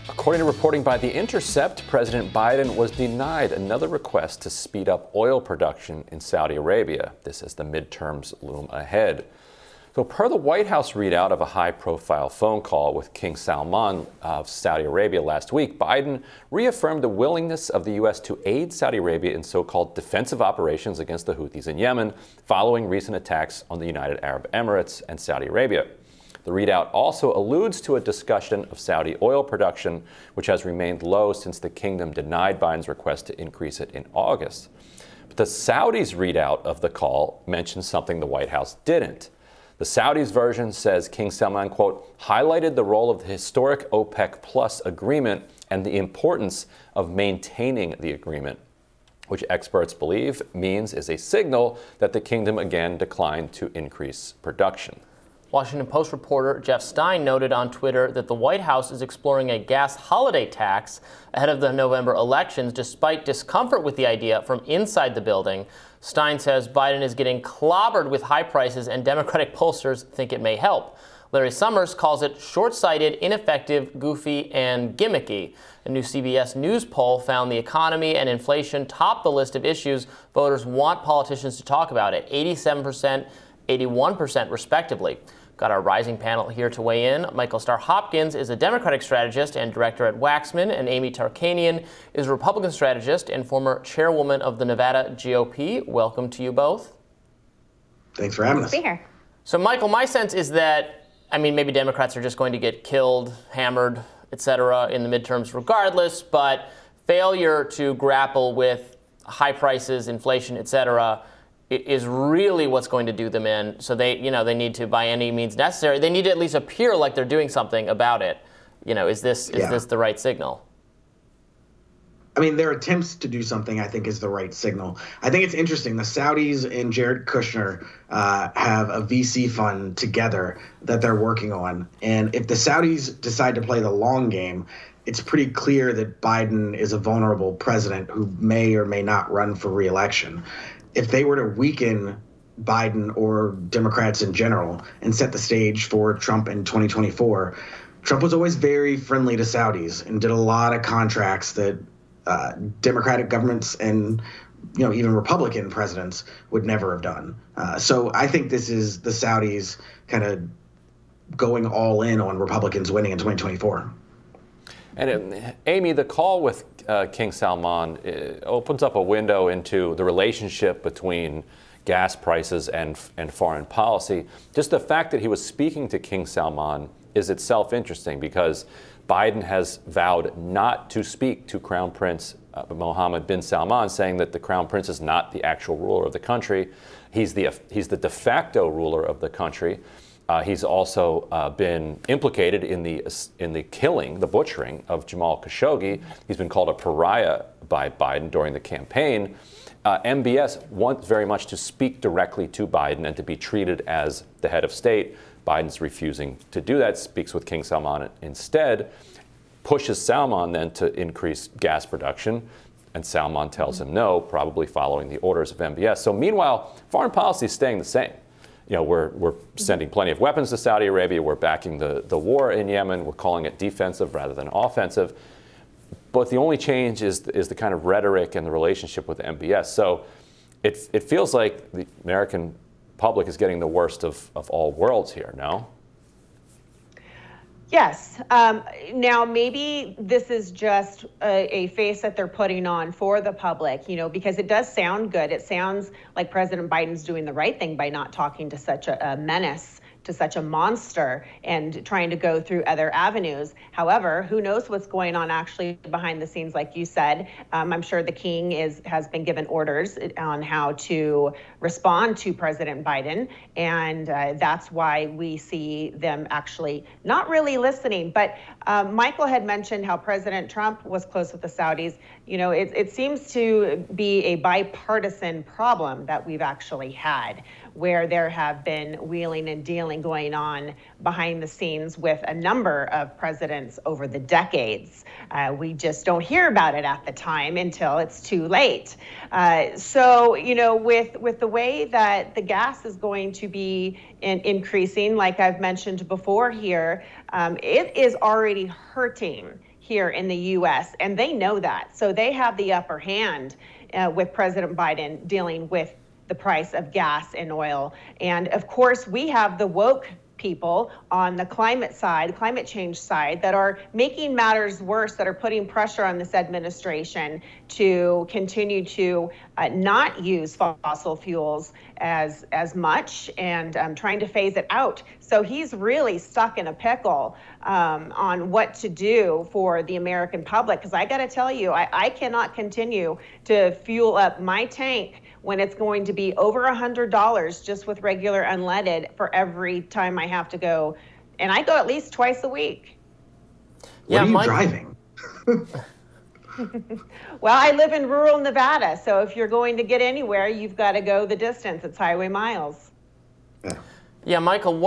According to reporting by The Intercept, President Biden was denied another request to speed up oil production in Saudi Arabia. This as the midterms loom ahead. So per the White House readout of a high-profile phone call with King Salman of Saudi Arabia last week, Biden reaffirmed the willingness of the U.S. to aid Saudi Arabia in so-called defensive operations against the Houthis in Yemen following recent attacks on the United Arab Emirates and Saudi Arabia. The readout also alludes to a discussion of Saudi oil production, which has remained low since the kingdom denied Biden's request to increase it in August. But the Saudis' readout of the call mentions something the White House didn't. The Saudis' version says King Salman, quote, highlighted the role of the historic OPEC Plus agreement and the importance of maintaining the agreement, which experts believe means is a signal that the kingdom again declined to increase production. Washington Post reporter Jeff Stein noted on Twitter that the White House is exploring a gas holiday tax ahead of the November elections, despite discomfort with the idea from inside the building. Stein says Biden is getting clobbered with high prices and Democratic pollsters think it may help. Larry Summers calls it short-sighted, ineffective, goofy, and gimmicky. A new CBS News poll found the economy and inflation top the list of issues voters want politicians to talk about at 87%, 81% respectively. Got our rising panel here to weigh in. Michael Starr Hopkins is a Democratic strategist and director at Waxman, and Amy Tarkanian is a Republican strategist and former chairwoman of the Nevada GOP. Welcome to you both. Thanks for having us. Be here. So, Michael, my sense is that, maybe Democrats are just going to get killed, hammered, etc. in the midterms regardless, but failure to grapple with high prices, inflation, etc., is really what's going to do them in. So they need to, by any means necessary, they need to at least appear like they're doing something about it. Is this the right signal? Their attempts to do something, I think, is the right signal. I think it's interesting. The Saudis and Jared Kushner have a VC fund together that they're working on. And if the Saudis decide to play the long game, it's pretty clear that Biden is a vulnerable president who may or may not run for re-election. If they were to weaken Biden or Democrats in general and set the stage for Trump in 2024, Trump was always very friendly to Saudis and did a lot of contracts that Democratic governments and even Republican presidents would never have done. So I think this is the Saudis kind of going all in on Republicans winning in 2024. And Amy, the call with King Salman opens up a window into the relationship between gas prices and foreign policy. Just the fact that he was speaking to King Salman is itself interesting because Biden has vowed not to speak to Crown Prince Mohammed bin Salman, saying that the Crown Prince is not the actual ruler of the country. He's the de facto ruler of the country. He's also been implicated in the killing, the butchering of Jamal Khashoggi. He's been called a pariah by Biden during the campaign. MBS wants very much to speak directly to Biden and to be treated as the head of state. Biden's refusing to do that, speaks with King Salman instead, pushes Salman then to increase gas production, and Salman tells him no, probably following the orders of MBS. So meanwhile, foreign policy is staying the same. We're sending plenty of weapons to Saudi Arabia. We're backing the war in Yemen. We're calling it defensive rather than offensive. But the only change is the kind of rhetoric and the relationship with MBS. So it feels like the American public is getting the worst of all worlds here, no? Yes. Now, maybe this is just a face that they're putting on for the public, because it does sound good. It sounds like President Biden's doing the right thing by not talking to such a menace, to such a monster, and trying to go through other avenues. However, who knows what's going on actually behind the scenes, like you said. I'm sure the king has been given orders on how to respond to President Biden, and that's why we see them actually not really listening. But Michael had mentioned how President Trump was close with the Saudis. It seems to be a bipartisan problem that we've actually had, where there have been wheeling and dealing going on behind the scenes with a number of presidents over the decades. We just don't hear about it at the time until it's too late. So, with the way that the gas is going to be increasing, like I've mentioned before here, it is already hurting here in the U.S., and they know that. So they have the upper hand with President Biden dealing with the price of gas and oil. And of course, we have the woke people on the climate side, climate change side, that are making matters worse, that are putting pressure on this administration to continue to not use fossil fuels as much, and trying to phase it out. So he's really stuck in a pickle on what to do for the American public. Because I got to tell you, I cannot continue to fuel up my tank when it's going to be over $100 just with regular unleaded for every time I have to go. And I go at least twice a week. What are you driving? Well, I live in rural Nevada, so if you're going to get anywhere, you've got to go the distance. It's highway miles. Yeah, Michael,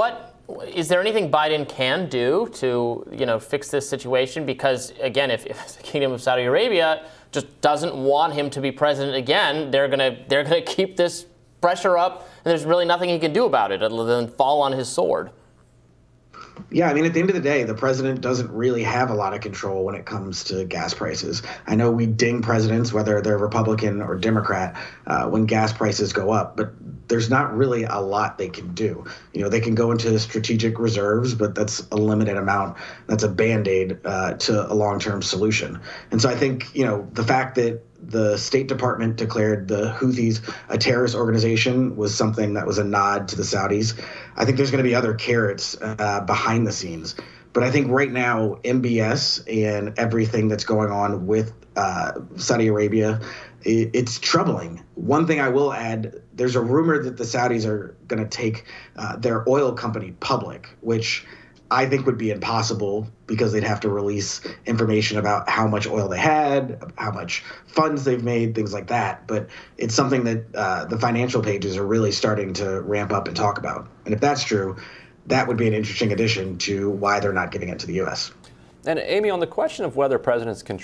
is there anything Biden can do to, fix this situation? Because again, if the Kingdom of Saudi Arabia just doesn't want him to be president again, they're gonna keep this pressure up, and there's really nothing he can do about it other than fall on his sword. Yeah, I mean, at the end of the day, the president doesn't really have a lot of control when it comes to gas prices. I know we ding presidents, whether they're Republican or Democrat, when gas prices go up, but there's not really a lot they can do. They can go into strategic reserves, but that's a limited amount. That's a Band-Aid to a long-term solution. And so I think, the fact that the State Department declared the Houthis a terrorist organization was something that was a nod to the Saudis. I think there's going to be other carrots behind the scenes. But I think right now, MBS and everything that's going on with Saudi Arabia, it's troubling. One thing I will add, there's a rumor that the Saudis are going to take their oil company public, which I think would be impossible because they'd have to release information about how much oil they had, how much funds they've made, things like that. But it's something that the financial pages are really starting to ramp up and talk about. And if that's true, that would be an interesting addition to why they're not giving it to the U.S. And Amy, on the question of whether presidents can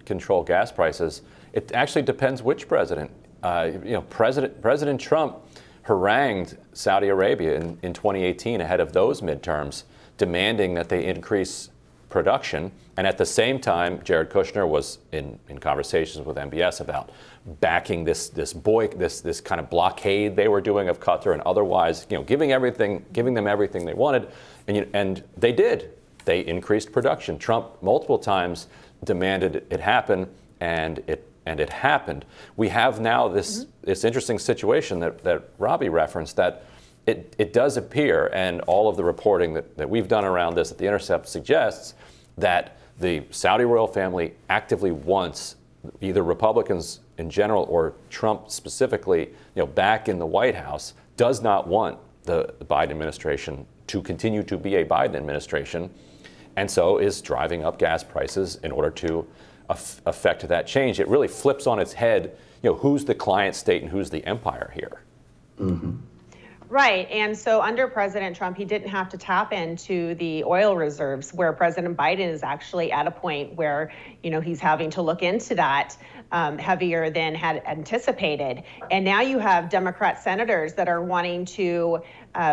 control gas prices, it actually depends which president. President Trump harangued Saudi Arabia in 2018 ahead of those midterms, demanding that they increase production. And at the same time, Jared Kushner was in conversations with MBS about backing this kind of blockade they were doing of Qatar, and otherwise, giving them everything they wanted. And they did. They increased production. Trump multiple times demanded it happen, and it happened. We have now this interesting situation that Robbie referenced, that it does appear, and all of the reporting that we've done around this at The Intercept suggests that the Saudi royal family actively wants either Republicans in general or Trump specifically, back in the White House, does not want the Biden administration to continue to be a Biden administration, and so is driving up gas prices in order to affect that change. It really flips on its head, who's the client state and who's the empire here. Mm-hmm. Right. And so under President Trump, he didn't have to tap into the oil reserves, where President Biden is actually at a point where, he's having to look into that heavier than had anticipated. And now you have Democrat senators that are wanting to,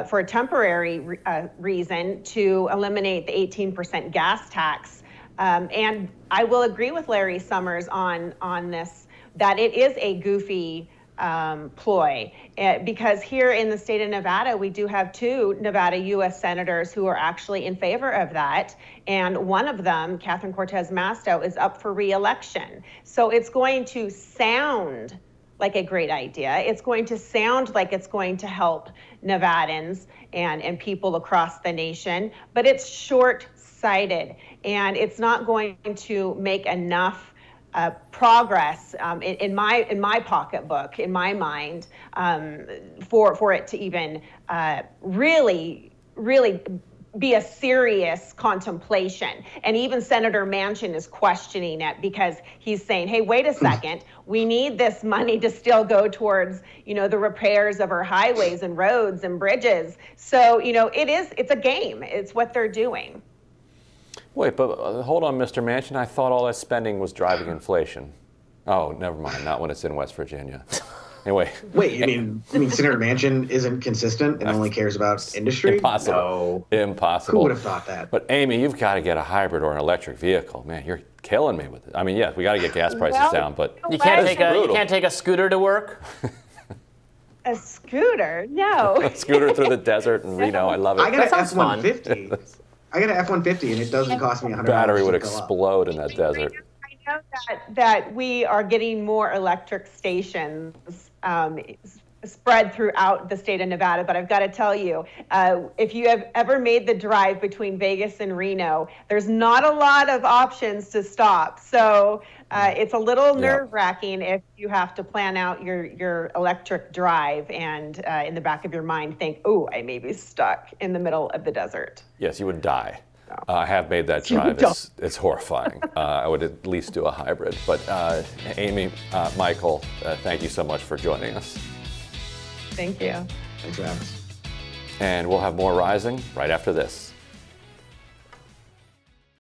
for a temporary reason, to eliminate the 18% gas tax. And I will agree with Larry Summers on this, that it is a goofy ploy, because here in the state of Nevada, we do have 2 Nevada U.S. senators who are actually in favor of that. And one of them, Catherine Cortez Masto, is up for re-election. So it's going to sound like a great idea. It's going to sound like it's going to help Nevadans and people across the nation, but it's short-sighted, and it's not going to make enough progress in my pocketbook, in my mind, for it to even really be a serious contemplation. And even Senator Manchin is questioning it, because he's saying, hey, wait a second, we need this money to still go towards, the repairs of our highways and roads and bridges. So, it's a game. It's what they're doing. Wait, but hold on, Mr. Manchin. I thought all that spending was driving inflation. Oh, never mind. Not when it's in West Virginia. Anyway. Wait, you mean Senator Manchin isn't consistent and only cares about industry? Impossible. No. Impossible. Who would have thought that? But Amy, you've got to get a hybrid or an electric vehicle. Man, you're killing me with it. I mean, yeah, we got to get gas prices down, but you can't take a scooter to work. A scooter? No. A scooter through the desert in Reno. I love it. I got an F-150. I got an F-150, and it doesn't cost me $100. Battery would explode in that desert. I know that we are getting more electric stations spread throughout the state of Nevada, but I've got to tell you, if you have ever made the drive between Vegas and Reno, there's not a lot of options to stop. So it's a little nerve-wracking if you have to plan out your electric drive and in the back of your mind think, oh, I may be stuck in the middle of the desert. Yes, you would die. I have made that drive. It's horrifying. I would at least do a hybrid. But Amy, Michael, thank you so much for joining us. Thank you. Thanks for having us. And we'll have more Rising right after this.